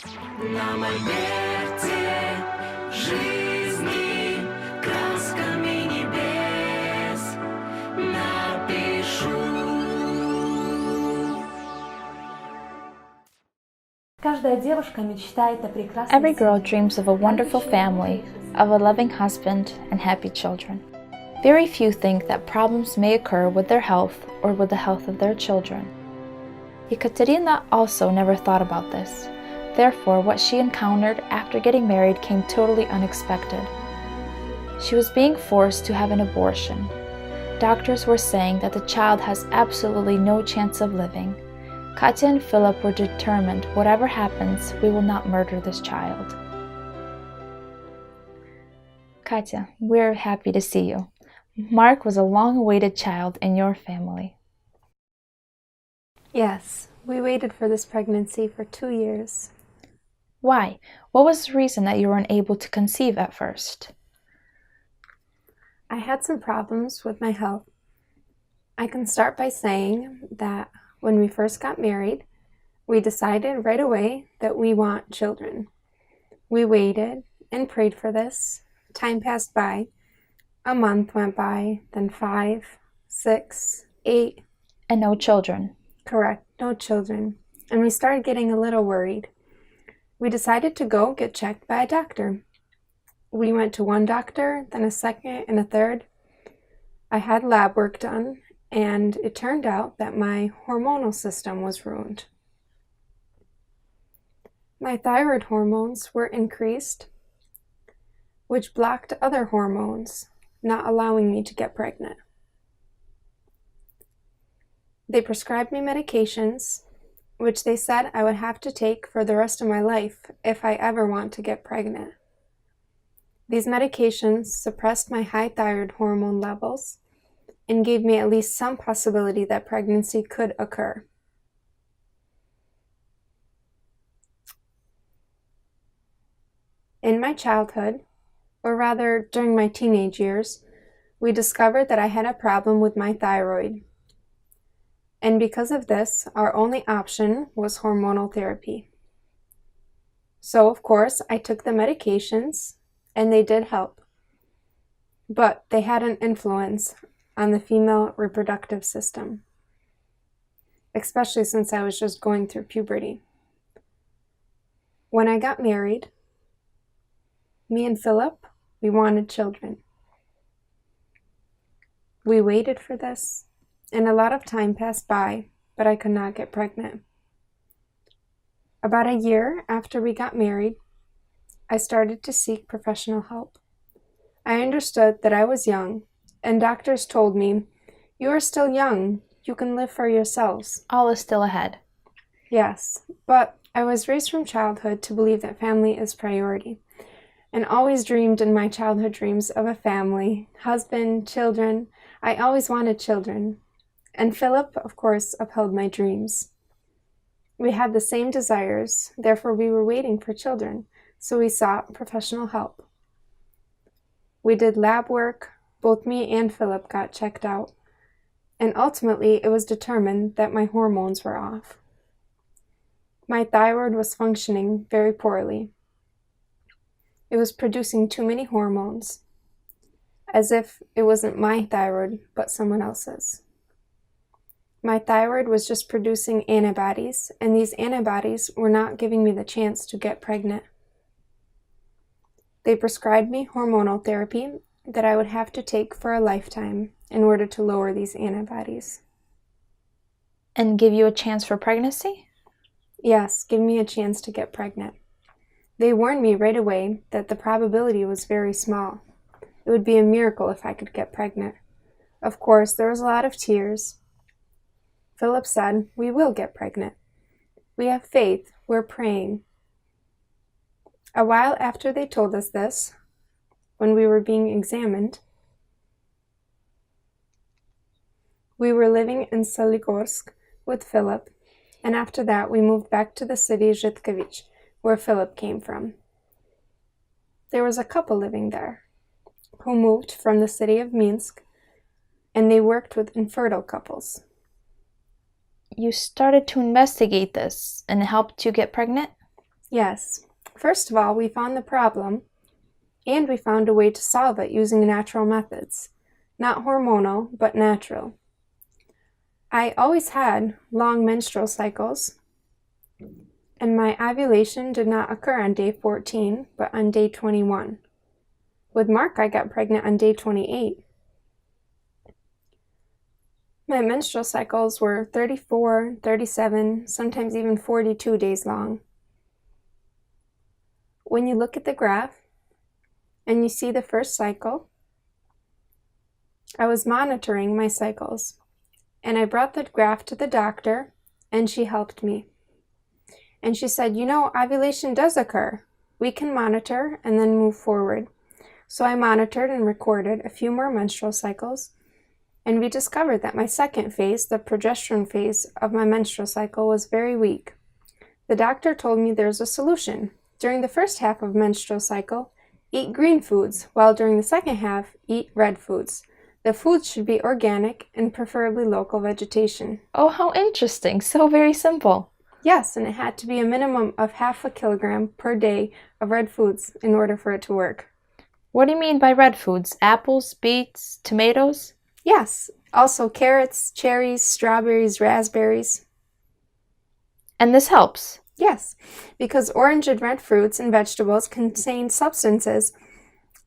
На мольберте жизни красками небес напишу. Every girl dreams of a wonderful family, of a loving husband, and happy children. Very few think that problems may occur with their health or with the health of their children. Katerina also never thought about this. Therefore, what she encountered after getting married came totally unexpected. She was being forced to have an abortion. Doctors were saying that the child has absolutely no chance of living. Katya and Philip were determined, whatever happens, we will not murder this child. Katya, we're happy to see you. Mark was a long-awaited child in your family. Yes, we waited for this pregnancy for 2 years. Why? What was the reason that you weren't able to conceive at first? I had some problems with my health. I can start by saying that when we first got married, we decided right away that we want children. We waited and prayed for this. Time passed by. A month went by, then 5, 6, 8. And no children. Correct, no children. And we started getting a little worried. We decided to go get checked by a doctor. We went to one doctor, then a second and a third. I had lab work done, and it turned out that my hormonal system was ruined. My thyroid hormones were increased, which blocked other hormones, not allowing me to get pregnant. They prescribed me medications, which they said I would have to take for the rest of my life if I ever want to get pregnant. These medications suppressed my high thyroid hormone levels and gave me at least some possibility that pregnancy could occur. In my childhood, or rather during my teenage years, we discovered that I had a problem with my thyroid. And because of this, our only option was hormonal therapy. So, of course, I took the medications, and they did help. But they had an influence on the female reproductive system, especially since I was just going through puberty. When I got married, me and Philip, we wanted children. We waited for this, and a lot of time passed by, but I could not get pregnant. About a year after we got married, I started to seek professional help. I understood that I was young, and doctors told me, "You are still young, you can live for yourselves." All is still ahead. Yes, but I was raised from childhood to believe that family is priority, and always dreamed in my childhood dreams of a family, husband, children. I always wanted children. And Philip, of course, upheld my dreams. We had the same desires, therefore we were waiting for children, so we sought professional help. We did lab work, both me and Philip got checked out, and ultimately it was determined that my hormones were off. My thyroid was functioning very poorly. It was producing too many hormones, as if it wasn't my thyroid, but someone else's. My thyroid was just producing antibodies, and these antibodies were not giving me the chance to get pregnant. They prescribed me hormonal therapy that I would have to take for a lifetime in order to lower these antibodies. And give you a chance for pregnancy? Yes, give me a chance to get pregnant. They warned me right away that the probability was very small. It would be a miracle if I could get pregnant. Of course, there was a lot of tears. Philip said, "We will get pregnant. We have faith. We're praying." A while after they told us this, when we were being examined, we were living in Soligorsk with Philip, and after that we moved back to the city Zhuk, where Philip came from. There was a couple living there who moved from the city of Minsk, and they worked with infertile couples. You started to investigate this and it helped you get pregnant? Yes. First of all, we found the problem, and we found a way to solve it using natural methods. Not hormonal, but natural. I always had long menstrual cycles, and my ovulation did not occur on day 14, but on day 21. With Mark, I got pregnant on day 28. My menstrual cycles were 34, 37, sometimes even 42 days long. When you look at the graph and you see the first cycle, I was monitoring my cycles, and I brought the graph to the doctor, and she helped me. And she said, you know, ovulation does occur. We can monitor and then move forward. So I monitored and recorded a few more menstrual cycles, and we discovered that my second phase, the progesterone phase of my menstrual cycle, was very weak. The doctor told me there's a solution. During the first half of menstrual cycle, eat green foods, while during the second half, eat red foods. The foods should be organic and preferably local vegetation. Oh, how interesting. So very simple. Yes, and it had to be a minimum of 0.5 kilogram per day of red foods in order for it to work. What do you mean by red foods? Apples, beets, tomatoes? Yes, also carrots, cherries, strawberries, raspberries. And this helps? Yes, because orange and red fruits and vegetables contain substances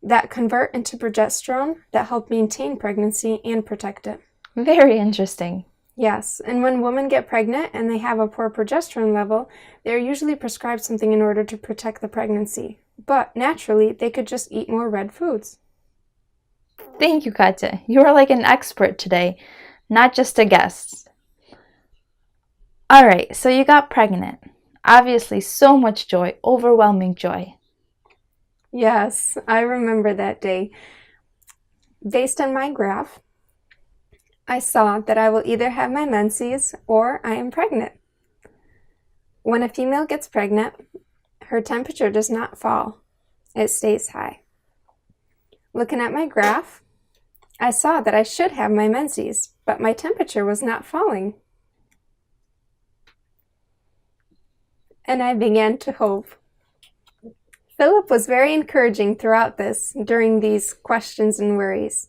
that convert into progesterone that help maintain pregnancy and protect it. Very interesting. Yes, and when women get pregnant and they have a poor progesterone level, they're usually prescribed something in order to protect the pregnancy. But naturally, they could just eat more red foods. Thank you, Katya. You are like an expert today, not just a guest. All right, so you got pregnant. Obviously, so much joy, overwhelming joy. Yes, I remember that day. Based on my graph, I saw that I will either have my menses or I am pregnant. When a female gets pregnant, her temperature does not fall. It stays high. Looking at my graph, I saw that I should have my menses, but my temperature was not falling. And I began to hope. Philip was very encouraging throughout this, during these questions and worries.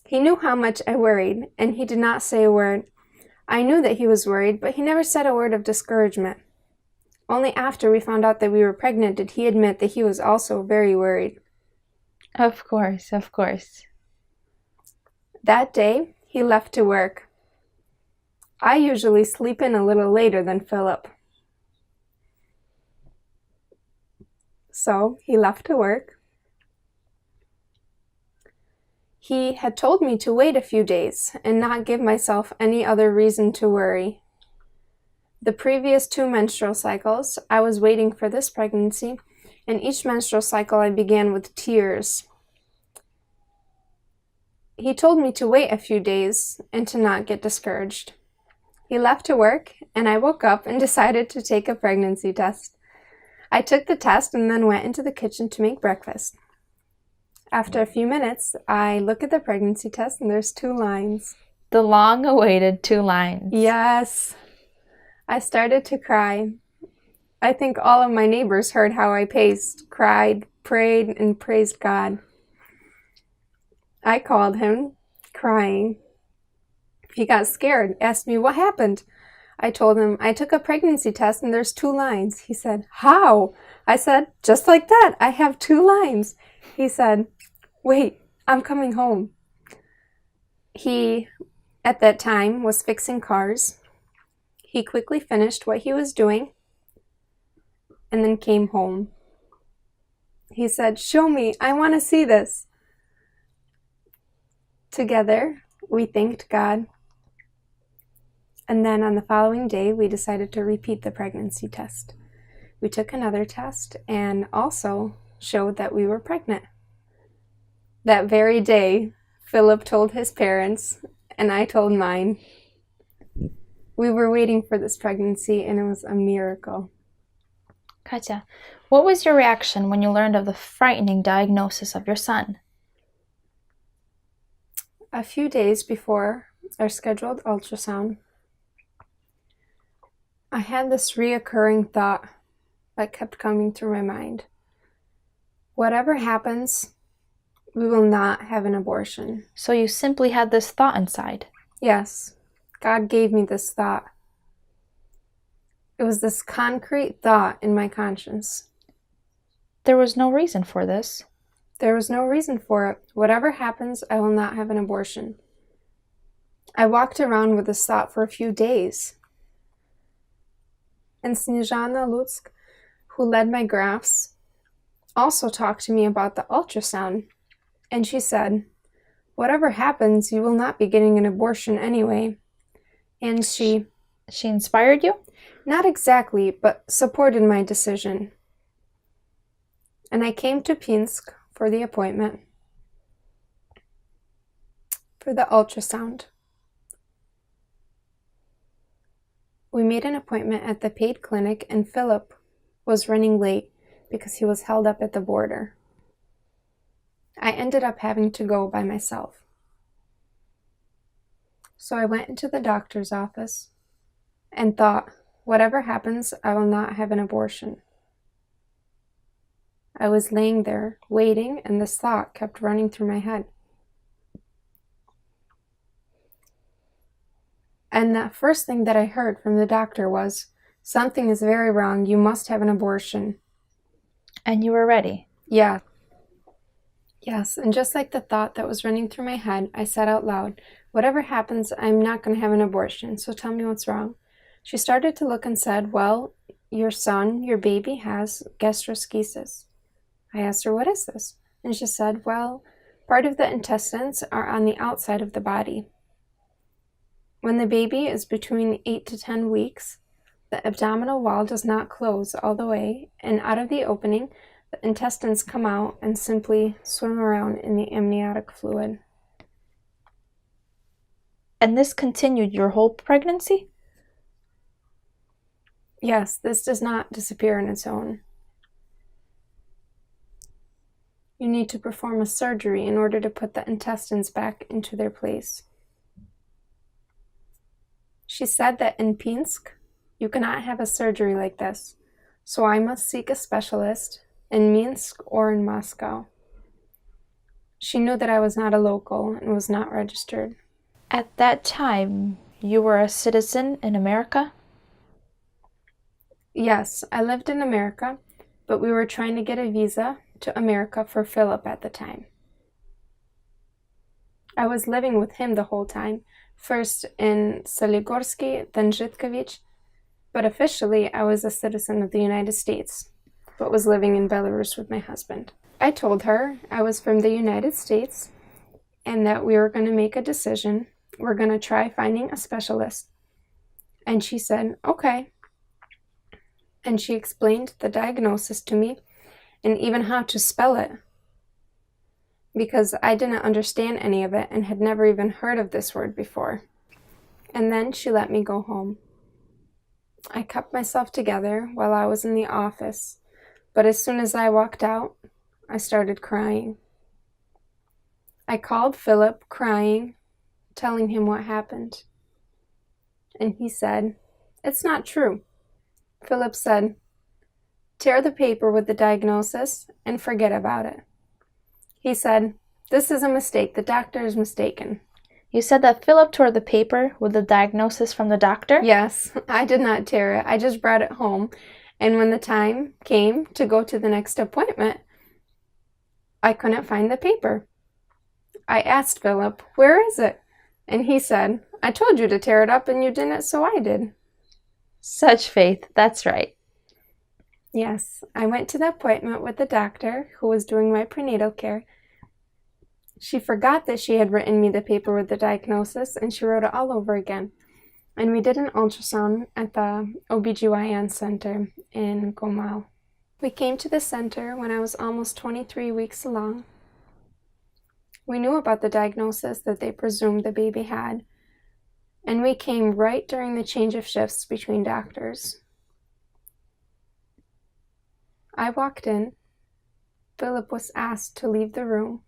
He knew how much I worried, and he did not say a word. I knew that he was worried, but he never said a word of discouragement. Only after we found out that we were pregnant did he admit that he was also very worried. Of course, of course. That day, he left to work. I usually sleep in a little later than Philip. So he left to work. He had told me to wait a few days and not give myself any other reason to worry. The previous 2 menstrual cycles, I was waiting for this pregnancy, and each menstrual cycle I began with tears. He told me to wait a few days and to not get discouraged. He left to work, and I woke up and decided to take a pregnancy test. I took the test and then went into the kitchen to make breakfast. After a few minutes, I look at the pregnancy test and there's 2 lines. The long-awaited 2 lines. Yes. I started to cry. I think all of my neighbors heard how I paced, cried, prayed, and praised God. I called him, crying. He got scared, asked me what happened. I told him I took a pregnancy test and there's 2 lines. He said, how? I said, just like that, I have 2 lines. He said, wait, I'm coming home. He, at that time, was fixing cars. He quickly finished what he was doing and then came home. He said, show me, I want to see this. Together, we thanked God. And then on the following day, we decided to repeat the pregnancy test. We took another test and also showed that we were pregnant. That very day, Philip told his parents, and I told mine. We were waiting for this pregnancy, and it was a miracle. Katya, what was your reaction when you learned of the frightening diagnosis of your son? A few days before our scheduled ultrasound, I had this reoccurring thought. that kept coming through my mind. Whatever happens, we will not have an abortion. So you simply had this thought inside. Yes, God gave me this thought. It was this concrete thought in my conscience. There was no reason for this. There was no reason for it. Whatever happens, I will not have an abortion. I walked around with this thought for a few days. And Snezhana Lutsk, who led my grafts, also talked to me about the ultrasound. And she said, whatever happens, you will not be getting an abortion anyway. And she inspired you? Not exactly, but supported my decision. And I came to Pinsk for the appointment for the ultrasound. We made an appointment at the paid clinic, and Philip was running late because he was held up at the border. I ended up having to go by myself. So I went into the doctor's office and thought, whatever happens, I will not have an abortion. I was laying there, waiting, and this thought kept running through my head. And that first thing that I heard from the doctor was, something is very wrong, you must have an abortion. And you were ready? Yeah. Yes, and just like the thought that was running through my head, I said out loud, whatever happens, I'm not going to have an abortion, so tell me what's wrong. She started to look and said, well, your son, your baby, has gastroschisis. I asked her, what is this? And she said, well, part of the intestines are on the outside of the body. When the baby is between 8 to 10 weeks, the abdominal wall does not close all the way, and out of the opening, the intestines come out and simply swim around in the amniotic fluid. And this continued your whole pregnancy? Yes, this does not disappear on its own. You need to perform a surgery in order to put the intestines back into their place. She said that in Pinsk, you cannot have a surgery like this, so I must seek a specialist in Minsk or in Moscow. She knew that I was not a local and was not registered. At that time, you were a citizen in America? Yes, I lived in America, but we were trying to get a visa to America for Philip at the time. I was living with him the whole time, first in Soligorsky, then Zhitkovich, but officially I was a citizen of the United States, but was living in Belarus with my husband. I told her I was from the United States and that we were going to make a decision. We're going to try finding a specialist. And she said, okay. And she explained the diagnosis to me and even how to spell it, because I didn't understand any of it and had never even heard of this word before. And then she let me go home. I kept myself together while I was in the office, but as soon as I walked out, I started crying. I called Philip, crying, telling him what happened. And he said, it's not true. Philip said, tear the paper with the diagnosis and forget about it. He said, this is a mistake. The doctor is mistaken. You said that Philip tore the paper with the diagnosis from the doctor? Yes, I did not tear it. I just brought it home. And when the time came to go to the next appointment, I couldn't find the paper. I asked Philip, where is it? And he said, I told you to tear it up and you didn't, so I did. Such faith, that's right. Yes, I went to the appointment with the doctor who was doing my prenatal care. She forgot that she had written me the paper with the diagnosis, and she wrote it all over again. And we did an ultrasound at the OBGYN center in Gomel. We came to the center when I was almost 23 weeks along. We knew about the diagnosis that they presumed the baby had, and we came right during the change of shifts between doctors. I walked in. Philip was asked to leave the room.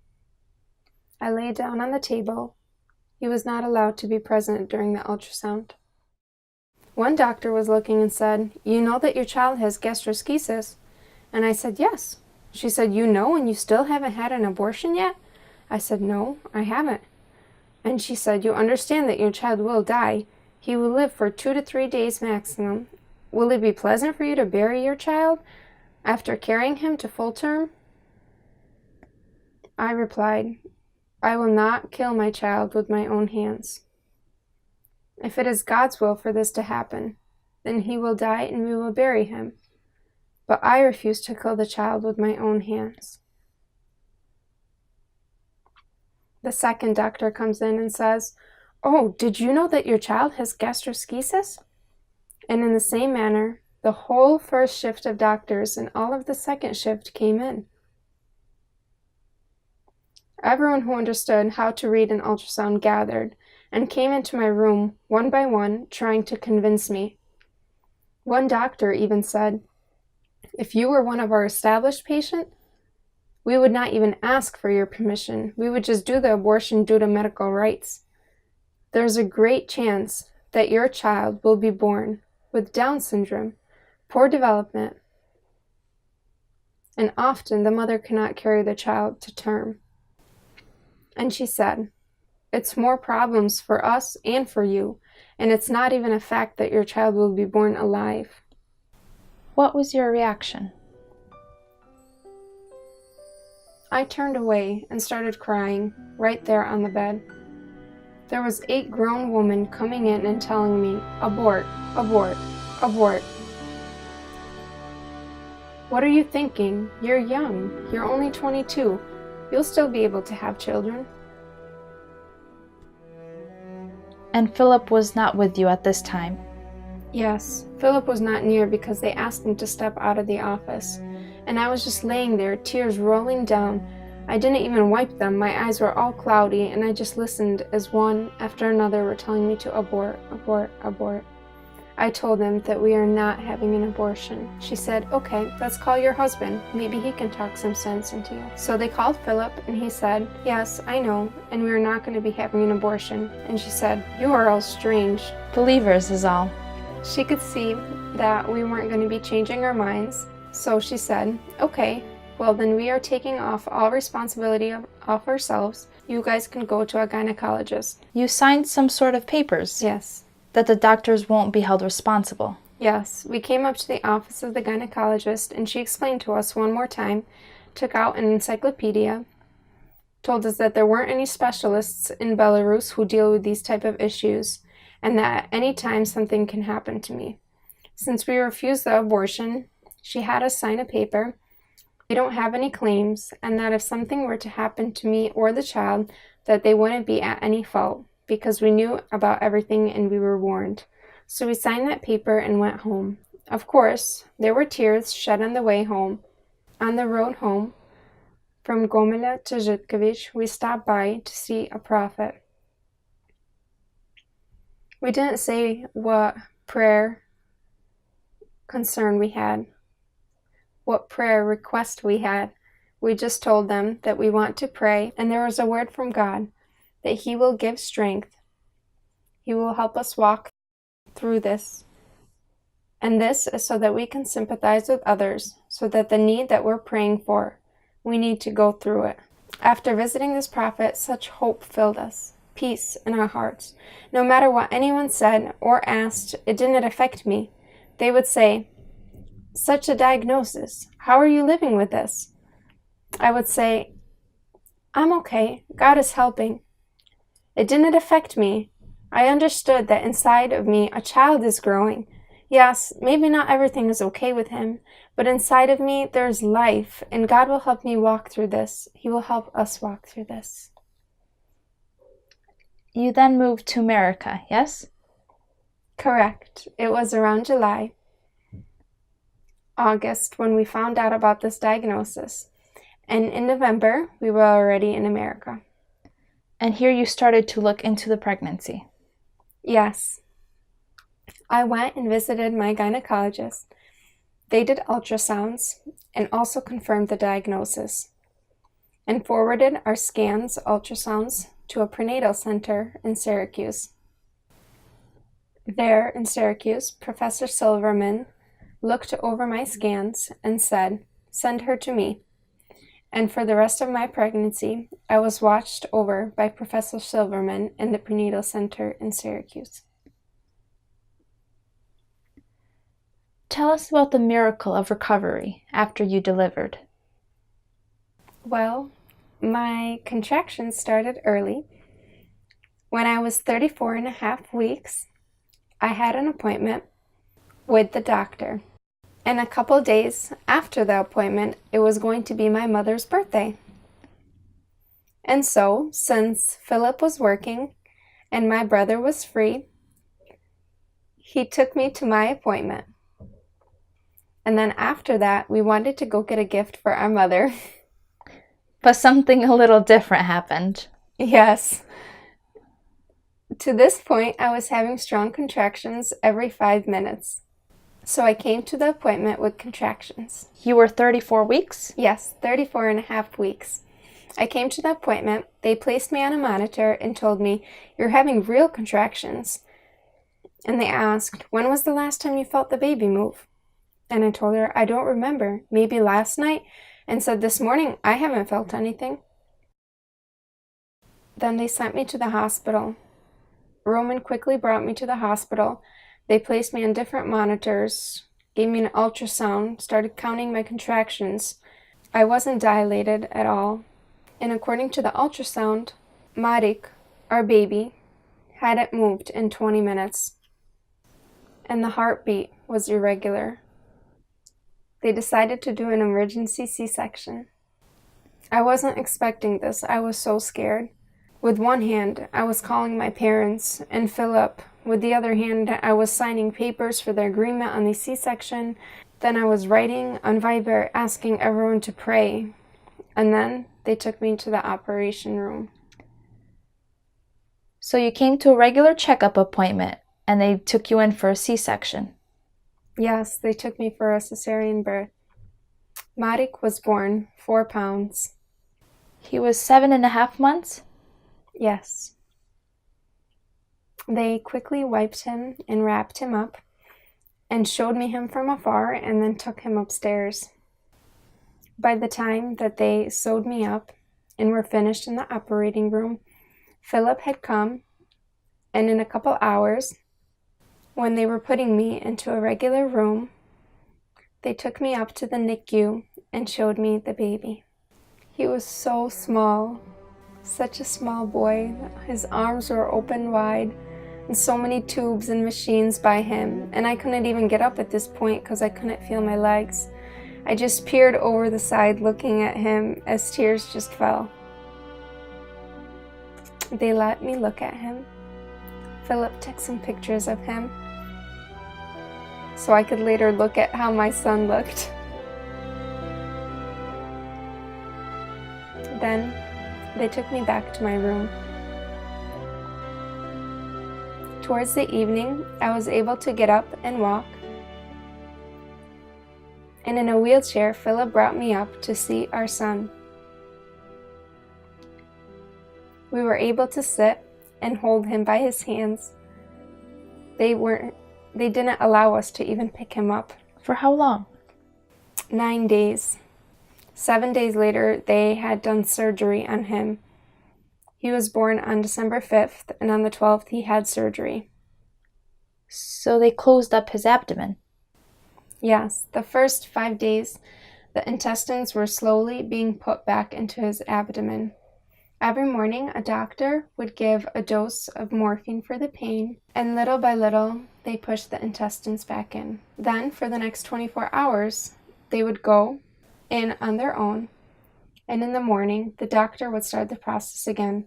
I lay down on the table. He was not allowed to be present during the ultrasound. One doctor was looking and said, "You know that your child has gastroschisis?" And I said, "Yes." She said, "You know and you still haven't had an abortion yet?" I said, "No, I haven't." And she said, "You understand that your child will die. He will live for 2 to 3 days maximum. Will it be pleasant for you to bury your child after carrying him to full term?" I replied, "I will not kill my child with my own hands. If it is God's will for this to happen, then he will die and we will bury him. But I refuse to kill the child with my own hands." The second doctor comes in and says, "Oh, did you know that your child has gastroschisis?" And in the same manner, the whole first shift of doctors and all of the second shift came in. Everyone who understood how to read an ultrasound gathered and came into my room one by one, trying to convince me. One doctor even said, "If you were one of our established patients, we would not even ask for your permission. We would just do the abortion due to medical rights. There's a great chance that your child will be born with Down syndrome, poor development, and often the mother cannot carry the child to term." And she said, "It's more problems for us and for you, and it's not even a fact that your child will be born alive." What was your reaction? I turned away and started crying right there on the bed. There was 8 grown women coming in and telling me, "Abort, abort, abort." What are you thinking? You're young. You're only 22. You'll still be able to have children. And Philip was not with you at this time. Yes, Philip was not near because they asked him to step out of the office. And I was just laying there, tears rolling down. I didn't even wipe them. My eyes were all cloudy, and I just listened as one after another were telling me to abort, abort, abort. I told them that we are not having an abortion. She said, "Okay, let's call your husband. Maybe he can talk some sense into you." So they called Philip, and he said, "Yes, I know, and we are not going to be having an abortion." And she said, "You are all strange." Believers is all. She could see that we weren't going to be changing our minds. So she said, "Okay, well then we are taking off all responsibility off ourselves. You guys can go to a gynecologist." You signed some sort of papers. Yes. That the doctors won't be held responsible. Yes, we came up to the office of the gynecologist and she explained to us one more time, took out an encyclopedia, told us that there weren't any specialists in Belarus who deal with these type of issues, and that at any time something can happen to me. Since we refused the abortion, she had us sign a paper. We don't have any claims, and that if something were to happen to me or the child, that they wouldn't be at any fault, because we knew about everything and we were warned. So we signed that paper and went home. Of course, there were tears shed on the way home. On the road home, from Gomela to Zhuk, we stopped by to see a prophet. We didn't say what prayer concern we had, what prayer request we had. We just told them that we want to pray, and there was a word from God that He will give strength. He will help us walk through this. And this is so that we can sympathize with others, so that the need that we're praying for, we need to go through it. After visiting this prophet, such hope filled us, peace in our hearts. No matter what anyone said or asked, it didn't affect me. They would say, "Such a diagnosis, how are you living with this?" I would say, "I'm okay, God is helping." It didn't affect me. I understood that inside of me a child is growing. Yes, maybe not everything is okay with him, but inside of me there's life, and God will help me walk through this. He will help us walk through this. You then moved to America, yes? Correct. It was around July, August when we found out about this diagnosis. And in November, we were already in America. And here you started to look into the pregnancy. Yes. I went and visited my gynecologist. They did ultrasounds and also confirmed the diagnosis and forwarded our scans, ultrasounds, to a prenatal center in Syracuse. There in Syracuse, Professor Silverman looked over my scans and said, "Send her to me." And for the rest of my pregnancy, I was watched over by Professor Silverman in the prenatal center in Syracuse. Tell us about the miracle of recovery after you delivered. Well, my contractions started early. When I was 34 and a half weeks, I had an appointment with the doctor. And a couple days after the appointment, it was going to be my mother's birthday. And so, since Philip was working and my brother was free, he took me to my appointment. And then after that, we wanted to go get a gift for our mother. But something a little different happened. Yes. To this point, I was having strong contractions every 5 minutes. So I came to the appointment with contractions. You were 34 weeks? Yes, 34 and a half weeks. I came to the appointment, they placed me on a monitor and told me, "You're having real contractions." And they asked, "When was the last time you felt the baby move?" And I told her, "I don't remember, maybe last night," and said, "This morning I haven't felt anything." Then they sent me to the hospital. Roman quickly brought me to the hospital. They placed me on different monitors, gave me an ultrasound, started counting my contractions. I wasn't dilated at all. And according to the ultrasound, Marek, our baby, hadn't moved in 20 minutes. And the heartbeat was irregular. They decided to do an emergency C-section. I wasn't expecting this. I was so scared. With one hand, I was calling my parents and Philip. With the other hand, I was signing papers for the agreement on the C-section. Then I was writing on Viber asking everyone to pray. And then they took me to the operation room. So you came to a regular checkup appointment and they took you in for a C-section. Yes, they took me for a cesarean birth. Marek was born 4 pounds. He was 7.5 months? Yes. They quickly wiped him and wrapped him up and showed me him from afar and then took him upstairs. By the time that they sewed me up and were finished in the operating room, Philip had come, and in a couple hours, when they were putting me into a regular room, they took me up to the NICU and showed me the baby. He was so small, such a small boy. His arms were open wide, and so many tubes and machines by him, and I couldn't even get up at this point because I couldn't feel my legs. I just peered over the side looking at him as tears just fell. They let me look at him. Philip took some pictures of him so I could later look at how my son looked. Then they took me back to my room. Towards the evening, I was able to get up and walk. And in a wheelchair, Philip brought me up to see our son. We were able to sit and hold him by his hands. They didn't allow us to even pick him up. For how long? 9 days. 7 days later, they had done surgery on him. He was born on December 5th, and on the 12th, he had surgery. So they closed up his abdomen. Yes, the first 5 days, the intestines were slowly being put back into his abdomen. Every morning, a doctor would give a dose of morphine for the pain, and little by little, they pushed the intestines back in. Then, for the next 24 hours, they would go in on their own, and in the morning, the doctor would start the process again.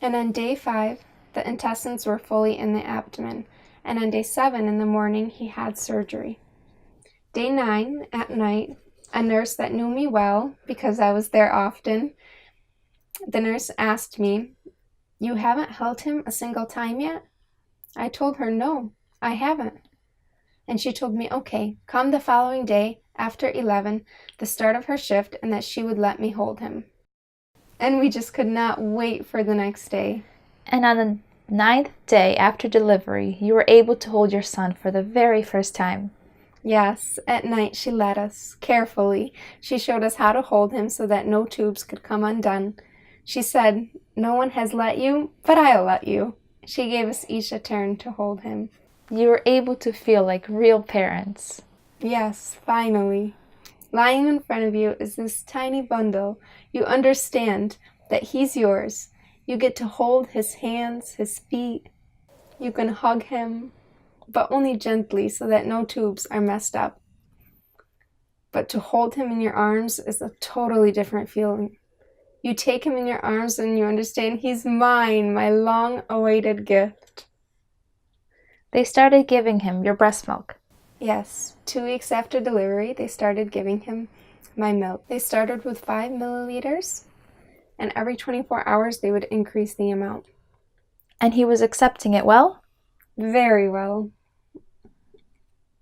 And on day 5, the intestines were fully in the abdomen, and on day 7 in the morning, he had surgery. Day 9, at night, a nurse that knew me well, because I was there often, the nurse asked me, "You haven't held him a single time yet?" I told her, "No, I haven't." And she told me, "Okay, come the following day after 11, the start of her shift, and that she would let me hold him." And we just could not wait for the next day. And on 9th day after delivery, you were able to hold your son for the very first time. Yes, at night she led us, carefully. She showed us how to hold him so that no tubes could come undone. She said, "No one has let you, but I'll let you." She gave us each a turn to hold him. You were able to feel like real parents. Yes, finally. Lying in front of you is this tiny bundle. You understand that he's yours. You get to hold his hands, his feet. You can hug him, but only gently so that no tubes are messed up. But to hold him in your arms is a totally different feeling. You take him in your arms and you understand he's mine, my long-awaited gift. They started giving him your breast milk. Yes, 2 weeks after delivery, they started giving him my milk. They started with 5 milliliters, and every 24 hours they would increase the amount. And he was accepting it well? Very well.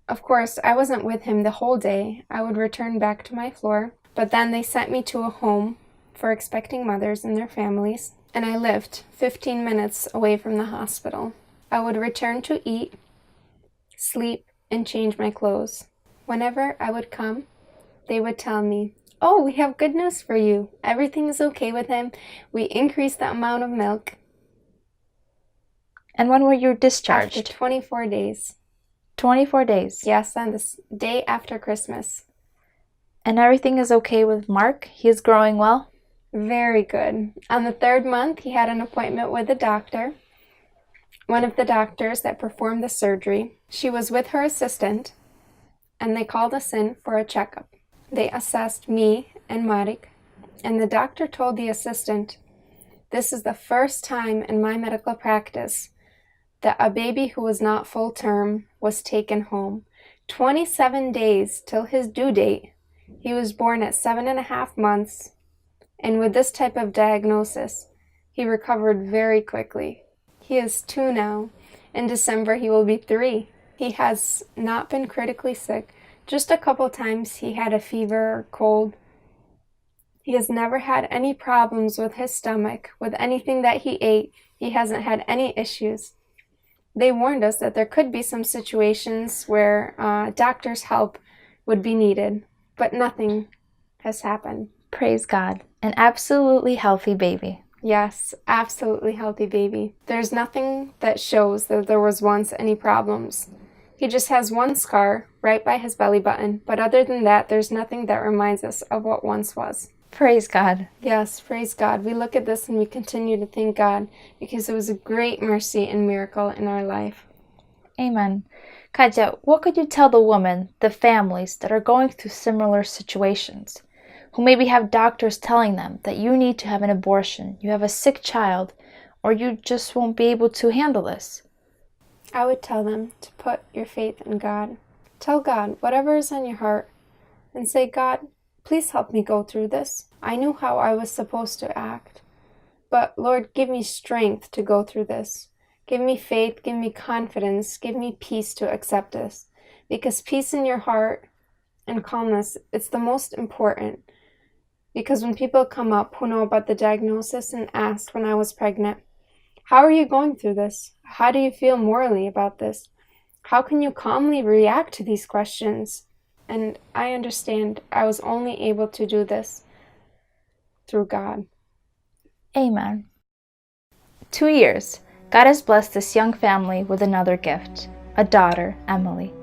Of course, I wasn't with him the whole day. I would return back to my floor, but then they sent me to a home for expecting mothers and their families, and I lived 15 minutes away from the hospital. I would return to eat, sleep, and change my clothes. Whenever I would come, they would tell me, "Oh, we have good news for you. Everything is okay with him. We increased the amount of milk." And when were you discharged? After 24 days. 24 days. Yes, on this day after Christmas. And everything is okay with Mark? He is growing well? Very good. On the 3rd month, he had an appointment with a doctor. One of the doctors that performed the surgery. She was with her assistant, and they called us in for a checkup. They assessed me and Marek, and the doctor told the assistant, "This is the first time in my medical practice that a baby who was not full term was taken home. 27 days till his due date. He was born at 7.5 months, and with this type of diagnosis, he recovered very quickly. He is 2 now. In December, he will be 3. He has not been critically sick. Just a couple times he had a fever or cold. He has never had any problems with his stomach. With anything that he ate, he hasn't had any issues. They warned us that there could be some situations where doctor's help would be needed, but nothing has happened." Praise God. An absolutely healthy baby. Yes, absolutely healthy baby. There's nothing that shows that there was once any problems. He just has one scar right by his belly button, but other than that, there's nothing that reminds us of what once was. Praise God. Yes, praise God. We look at this and we continue to thank God because it was a great mercy and miracle in our life. Amen. Katya, what could you tell the women, the families that are going through similar situations, who maybe have doctors telling them that you need to have an abortion, you have a sick child, or you just won't be able to handle this? I would tell them to put your faith in God. Tell God whatever is on your heart and say, "God, please help me go through this. I knew how I was supposed to act, but Lord, give me strength to go through this. Give me faith, give me confidence, give me peace to accept this." Because peace in your heart and calmness, it's the most important. Because when people come up who know about the diagnosis and asked when I was pregnant, "How are you going through this? How do you feel morally about this? How can you calmly react to these questions?" And I understand I was only able to do this through God. Amen. 2 years. God has blessed this young family with another gift, a daughter, Emily.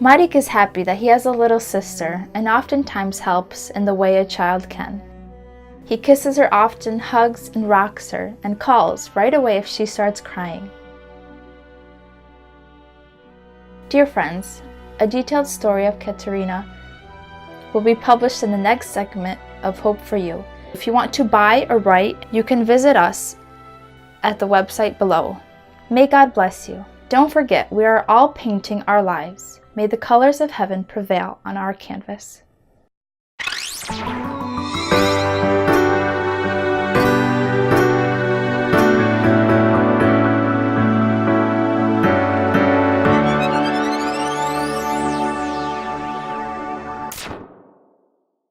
Marek is happy that he has a little sister and oftentimes helps in the way a child can. He kisses her often, hugs and rocks her, and calls right away if she starts crying. Dear friends, a detailed story of Katerina will be published in the next segment of Hope for You. If you want to buy or write, you can visit us at the website below. May God bless you. Don't forget, we are all painting our lives. May the colors of heaven prevail on our canvas.